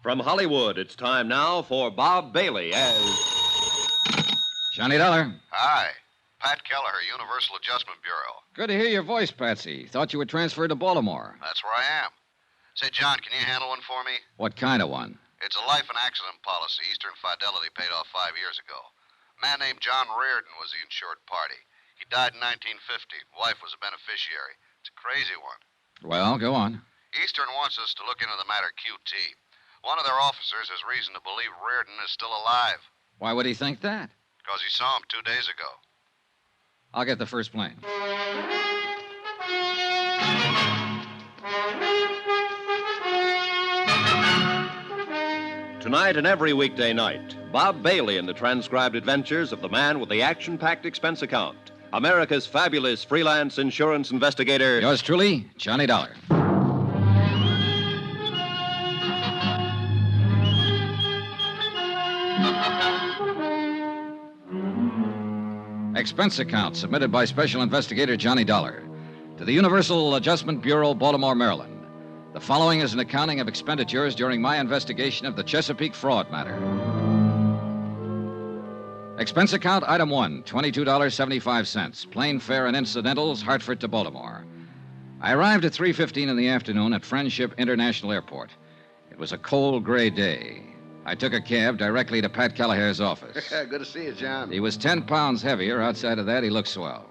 From Hollywood, it's time now for Bob Bailey as Johnny Dollar. Hi. Pat Kelleher, Universal Adjustment Bureau. Good to hear your voice, Patsy. Thought you were transferred to Baltimore. That's where I am. Say, John, can you handle one for me? What kind of one? It's a life and accident policy Eastern Fidelity paid off 5 years ago. A man named John Reardon was the insured party. He died in 1950. Wife was a beneficiary. It's a crazy one. Well, go on. Eastern wants us to look into the matter QT. One of their officers has reason to believe Reardon is still alive. Why would he think that? Because he saw him 2 days ago. I'll get the first plane. Tonight and every weekday night, Bob Bailey in the transcribed adventures of the man with the action-packed expense account, America's fabulous freelance insurance investigator. Yours truly, Johnny Dollar. Expense account submitted by Special Investigator Johnny Dollar to the Universal Adjustment Bureau, Baltimore, Maryland. The following is an accounting of expenditures during my investigation of the Chesapeake fraud matter. Expense account item 1, $22.75. Plane fare and incidentals, Hartford to Baltimore. I arrived at 3:15 in the afternoon at Friendship International Airport. It was a cold, gray day. I took a cab directly to Pat Kelleher's office. Good to see you, John. He was 10 pounds heavier. Outside of that, he looked swell.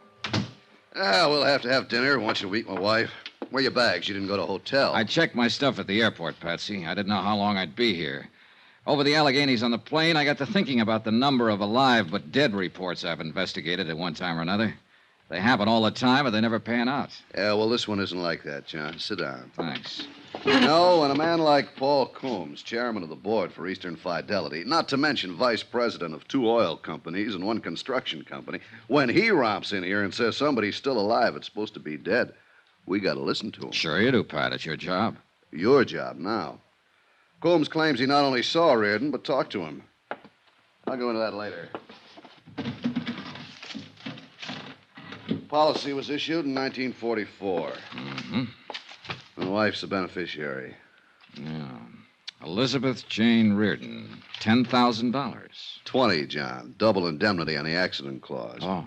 We'll have to have dinner once a week, my wife. Where are your bags? You didn't go to a hotel. I checked my stuff at the airport, Patsy. I didn't know how long I'd be here. Over the Alleghenies on the plane, I got to thinking about the number of alive but dead reports I've investigated at one time or another. They happen all the time, but they never pan out. Yeah, well, this one isn't like that, John. Sit down. Thanks. You know, when a man like Paul Coombs, chairman of the board for Eastern Fidelity, not to mention vice president of 2 oil companies and 1 construction company, when he romps in here and says somebody's still alive, it's supposed to be dead, we got to listen to him. Sure you do, Pat. It's your job. Your job now. Coombs claims he not only saw Reardon, but talked to him. I'll go into that later. Policy was issued in 1944. Mm-hmm. My wife's a beneficiary. Yeah. Elizabeth Jane Reardon, $10,000. 20, John. Double indemnity on the accident clause. Oh.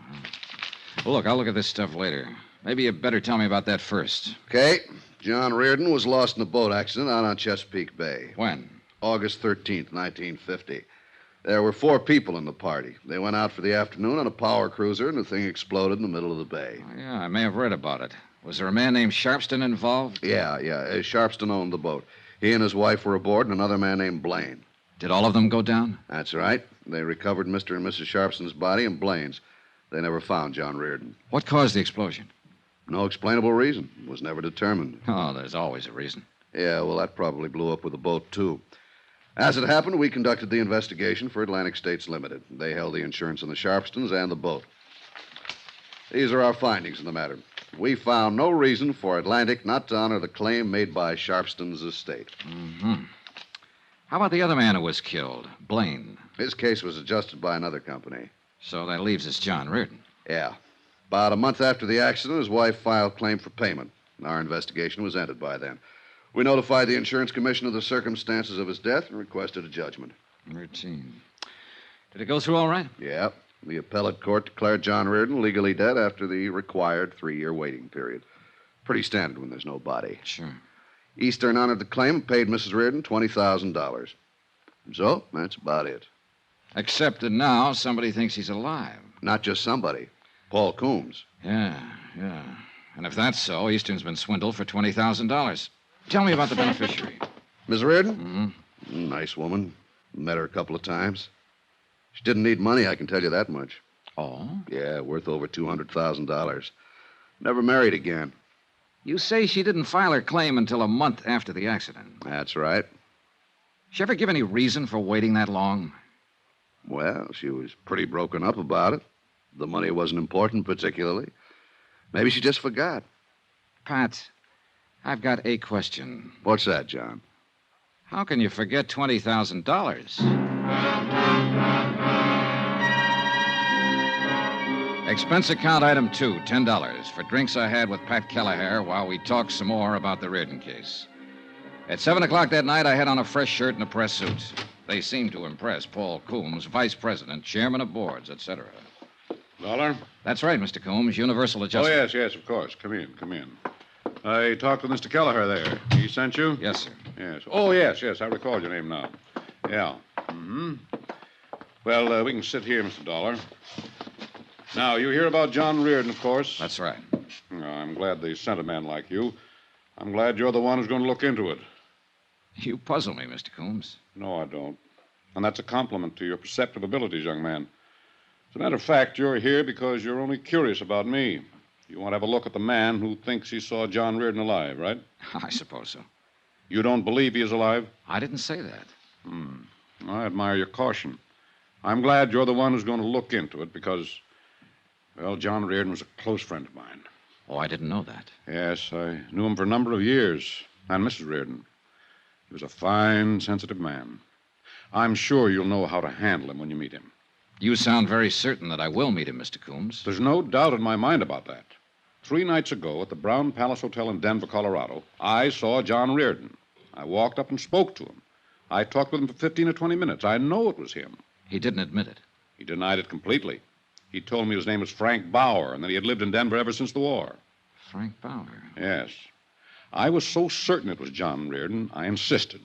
Well, look, I'll look at this stuff later. Maybe you better tell me about that first. Okay. John Reardon was lost in a boat accident out on Chesapeake Bay. When? August 13th, 1950. There were 4 people in the party. They went out for the afternoon on a power cruiser, and the thing exploded in the middle of the bay. Oh, yeah, I may have read about it. Was there a man named Sharpston involved? Yeah. Sharpston owned the boat. He and his wife were aboard, and another man named Blaine. Did all of them go down? That's right. They recovered Mr. and Mrs. Sharpston's body and Blaine's. They never found John Reardon. What caused the explosion? No explainable reason. It was never determined. Oh, there's always a reason. Yeah, well, that probably blew up with the boat, too. As it happened, we conducted the investigation for Atlantic States Limited. They held the insurance on the Sharpstons and the boat. These are our findings in the matter. We found no reason for Atlantic not to honor the claim made by Sharpston's estate. Mm-hmm. How about the other man who was killed, Blaine? His case was adjusted by another company. So that leaves us John Reardon. Yeah. About a month after the accident, his wife filed claim for payment. Our investigation was ended by then. We notified the insurance commission of the circumstances of his death and requested a judgment. Routine. Did it go through all right? Yeah. The appellate court declared John Reardon legally dead after the required 3-year waiting period. Pretty standard when there's no body. Sure. Eastern honored the claim and paid Mrs. Reardon $20,000. So, that's about it. Except that now somebody thinks he's alive. Not just somebody. Paul Coombs. Yeah. And if that's so, Eastern's been swindled for $20,000. Tell me about the beneficiary. Miss Reardon? Mm-hmm. Nice woman. Met her a couple of times. She didn't need money, I can tell you that much. Oh? Yeah, worth over $200,000. Never married again. You say she didn't file her claim until a month after the accident. That's right. She ever give any reason for waiting that long? Well, she was pretty broken up about it. The money wasn't important particularly. Maybe she just forgot. Pat, I've got a question. What's that, John? How can you forget $20,000? Expense account item 2, $10 for drinks I had with Pat Kelleher while we talked some more about the Reardon case. At 7 o'clock that night, I had on a fresh shirt and a press suit. They seemed to impress Paul Coombs, vice president, chairman of boards, etc. Dollar? That's right, Mr. Coombs. Universal Oh, adjustment. yes, of course. Come in. I talked with Mr. Kelleher there. He sent you? Yes, sir. Yes. Oh, yes. I recall your name now. Yeah. Mm-hmm. Well, we can sit here, Mr. Dollar. Now, you hear about John Reardon, of course. That's right. I'm glad they sent a man like you. I'm glad you're the one who's going to look into it. You puzzle me, Mr. Coombs. No, I don't. And that's a compliment to your perceptive abilities, young man. As a matter of fact, you're here because you're only curious about me. You want to have a look at the man who thinks he saw John Reardon alive, right? I suppose so. You don't believe he is alive? I didn't say that. I admire your caution. I'm glad you're the one who's going to look into it because, well, John Reardon was a close friend of mine. Oh, I didn't know that. Yes, I knew him for a number of years, and Mrs. Reardon. He was a fine, sensitive man. I'm sure you'll know how to handle him when you meet him. You sound very certain that I will meet him, Mr. Coombs. There's no doubt in my mind about that. 3 nights ago at the Brown Palace Hotel in Denver, Colorado, I saw John Reardon. I walked up and spoke to him. I talked with him for 15 or 20 minutes. I know it was him. He didn't admit it. He denied it completely. He told me his name was Frank Bauer and that he had lived in Denver ever since the war. Frank Bauer? Yes. I was so certain it was John Reardon, I insisted.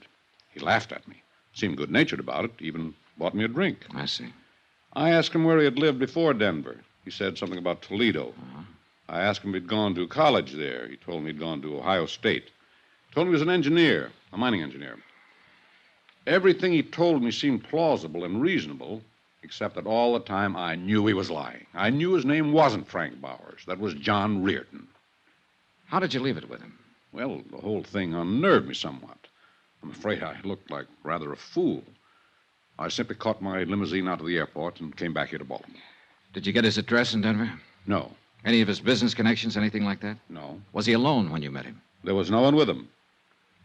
He laughed at me, seemed good-natured about it, even bought me a drink. I see. I asked him where he had lived before Denver. He said something about Toledo. I asked him if he'd gone to college there. He told me he'd gone to Ohio State. Told me he was an engineer, a mining engineer. Everything he told me seemed plausible and reasonable, except that all the time I knew he was lying. I knew his name wasn't Frank Bowers. That was John Reardon. How did you leave it with him? Well, the whole thing unnerved me somewhat. I'm afraid I looked like rather a fool. I simply caught my limousine out of the airport and came back here to Baltimore. Did you get his address in Denver? No. Any of his business connections, anything like that? No. Was he alone when you met him? There was no one with him.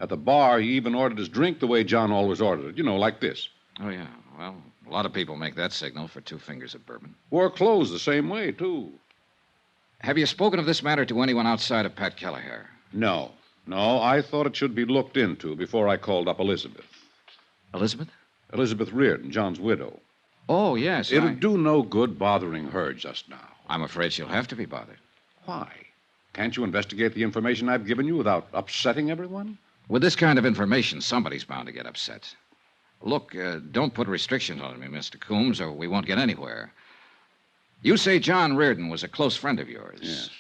At the bar, he even ordered his drink the way John always ordered it. You know, like this. Oh, yeah. Well, a lot of people make that signal for 2 fingers of bourbon. Wore clothes the same way, too. Have you spoken of this matter to anyone outside of Pat Kelleher? No. I thought it should be looked into before I called up Elizabeth. Elizabeth? Elizabeth Reardon, John's widow. Oh, yes. It'll do no good bothering her just now. I'm afraid she'll have to be bothered. Why? Can't you investigate the information I've given you without upsetting everyone? With this kind of information, somebody's bound to get upset. Look, don't put restrictions on me, Mr. Coombs, or we won't get anywhere. You say John Reardon was a close friend of yours. Yes.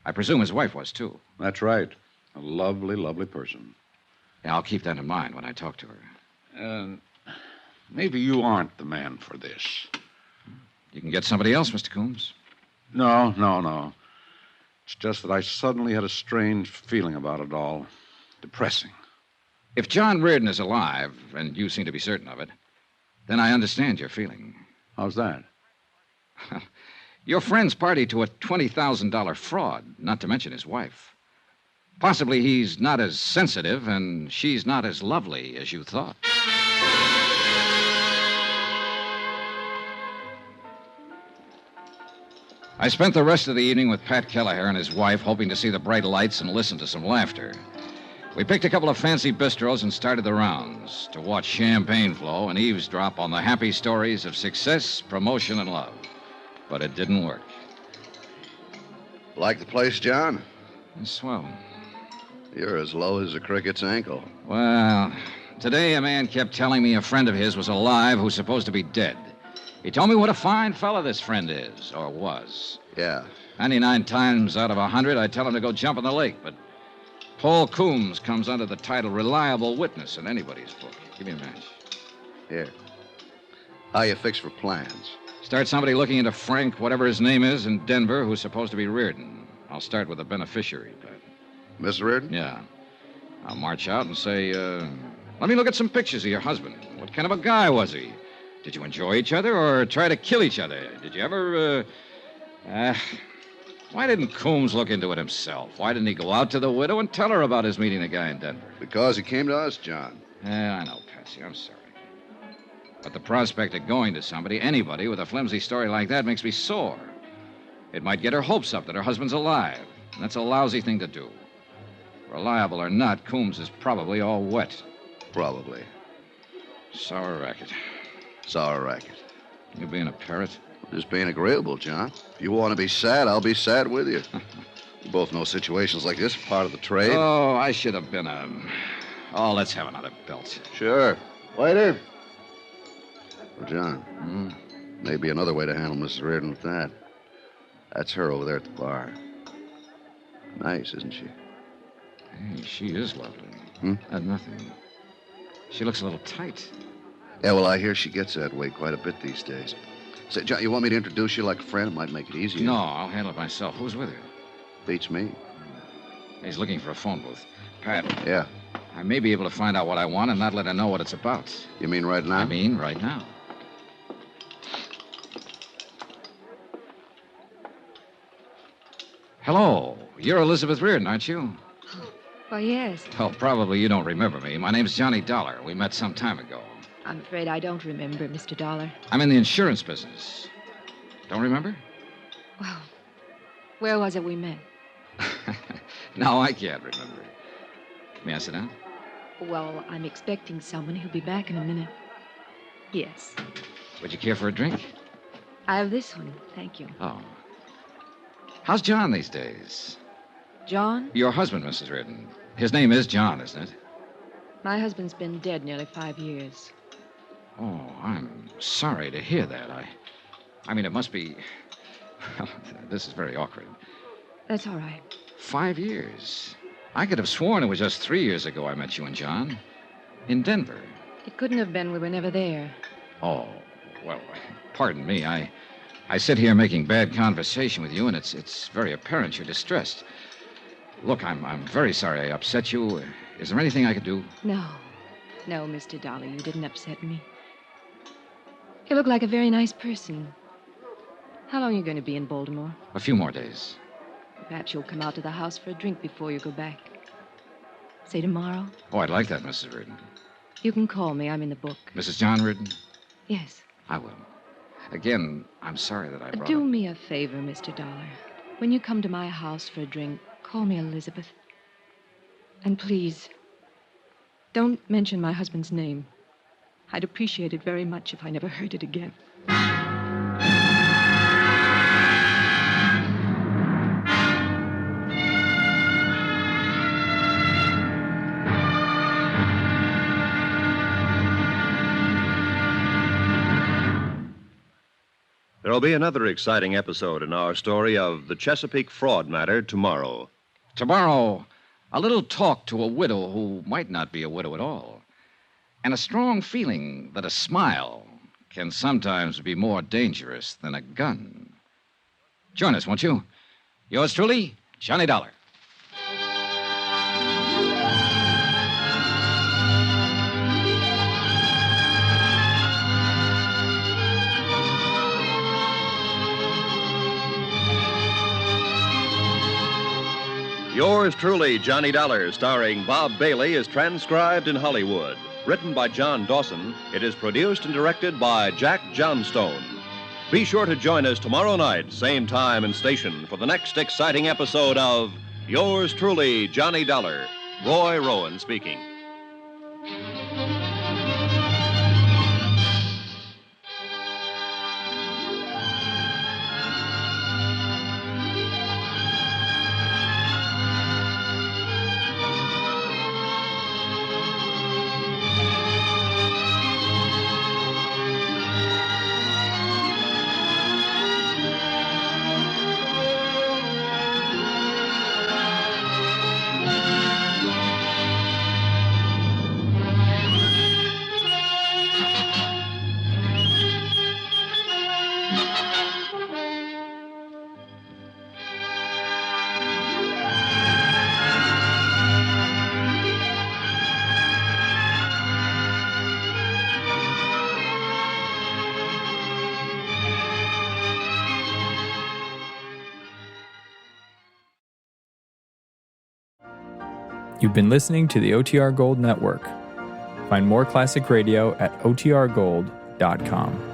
I presume his wife was, too. That's right. A lovely, lovely person. Yeah, I'll keep that in mind when I talk to her. Maybe you aren't the man for this. You can get somebody else, Mr. Coombs. No. It's just that I suddenly had a strange feeling about it all. Depressing. If John Reardon is alive, and you seem to be certain of it, then I understand your feeling. How's that? Your friend's party to a $20,000 fraud, not to mention his wife. Possibly he's not as sensitive and she's not as lovely as you thought. I spent the rest of the evening with Pat Kelleher and his wife, hoping to see the bright lights and listen to some laughter. We picked a couple of fancy bistros and started the rounds to watch champagne flow and eavesdrop on the happy stories of success, promotion, and love. But it didn't work. Like the place, John? Swell. You're as low as a cricket's ankle. Well, today a man kept telling me a friend of his was alive who's supposed to be dead. He told me what a fine fella this friend is, or was. Yeah. 99 times out of 100, I tell him to go jump in the lake, but Paul Coombs comes under the title reliable witness in anybody's book. Give me a match. Here. How you fix for plans? Start somebody looking into Frank, whatever his name is, in Denver, who's supposed to be Reardon. I'll start with the beneficiary, Pat. Mr. Reardon? Yeah. I'll march out and say, let me look at some pictures of your husband. What kind of a guy was he? Did you enjoy each other or try to kill each other? Did you ever, Why didn't Coombs look into it himself? Why didn't he go out to the widow and tell her about his meeting the guy in Denver? Because he came to us, John. Yeah, I know, Patsy. I'm sorry. But the prospect of going to somebody, anybody, with a flimsy story like that makes me sore. It might get her hopes up that her husband's alive. And that's a lousy thing to do. Reliable or not, Coombs is probably all wet. Probably. Sour racket. Sour racket. You being a parrot? Just being agreeable, John. If you want to be sad, I'll be sad with you. We both know situations like this are part of the trade. Oh, I should have been a... Oh, let's have another belt. Sure. Waiter. Well, John, maybe another way to handle Mrs. Reardon with that. That's her over there at the bar. Nice, isn't she? Hey, she is lovely. Nothing. She looks a little tight. Yeah, well, I hear she gets that way quite a bit these days. Say, John, you want me to introduce you like a friend? It might make it easier. No, I'll handle it myself. Who's with her? Beats me. He's looking for a phone booth. Pat. Yeah. I may be able to find out what I want and not let her know what it's about. You mean right now? I mean right now. Hello. You're Elizabeth Reardon, aren't you? Why, yes. Oh, probably you don't remember me. My name's Johnny Dollar. We met some time ago. I'm afraid I don't remember, Mr. Dollar. I'm in the insurance business. Don't remember? Well, where was it we met? No, I can't remember. May I sit down? Well, I'm expecting someone who'll be back in a minute. Yes. Would you care for a drink? I have this one, thank you. Oh. How's John these days? John? Your husband, Mrs. Reardon. His name is John, isn't it? My husband's been dead nearly 5 years. Oh, I'm sorry to hear that. I mean, it must be... Well, this is very awkward. That's all right. 5 years. I could have sworn it was just 3 years ago I met you and John. In Denver. It couldn't have been. We were never there. Oh, well, pardon me. I sit here making bad conversation with you, and it's very apparent you're distressed. Look, I'm very sorry I upset you. Is there anything I could do? No, Mr. Dollar, you didn't upset me. You look like a very nice person. How long are you going to be in Baltimore? A few more days. Perhaps you'll come out to the house for a drink before you go back. Say tomorrow? Oh, I'd like that, Mrs. Reardon. You can call me. I'm in the book. Mrs. John Reardon? Yes. I will. Again, I'm sorry that I brought Do up... me a favor, Mr. Dollar. When you come to my house for a drink, call me Elizabeth. And please, don't mention my husband's name. I'd appreciate it very much if I never heard it again. There'll be another exciting episode in our story of the Chesapeake fraud matter tomorrow. Tomorrow, a little talk to a widow who might not be a widow at all. And a strong feeling that a smile can sometimes be more dangerous than a gun. Join us, won't you? Yours truly, Johnny Dollar. Yours truly, Johnny Dollar, starring Bob Bailey, is transcribed in Hollywood. Written by John Dawson, it is produced and directed by Jack Johnstone. Be sure to join us tomorrow night, same time and station, for the next exciting episode of Yours truly, Johnny Dollar. Roy Rowan speaking. You've been listening to the OTR Gold Network. Find more classic radio at otrgold.com.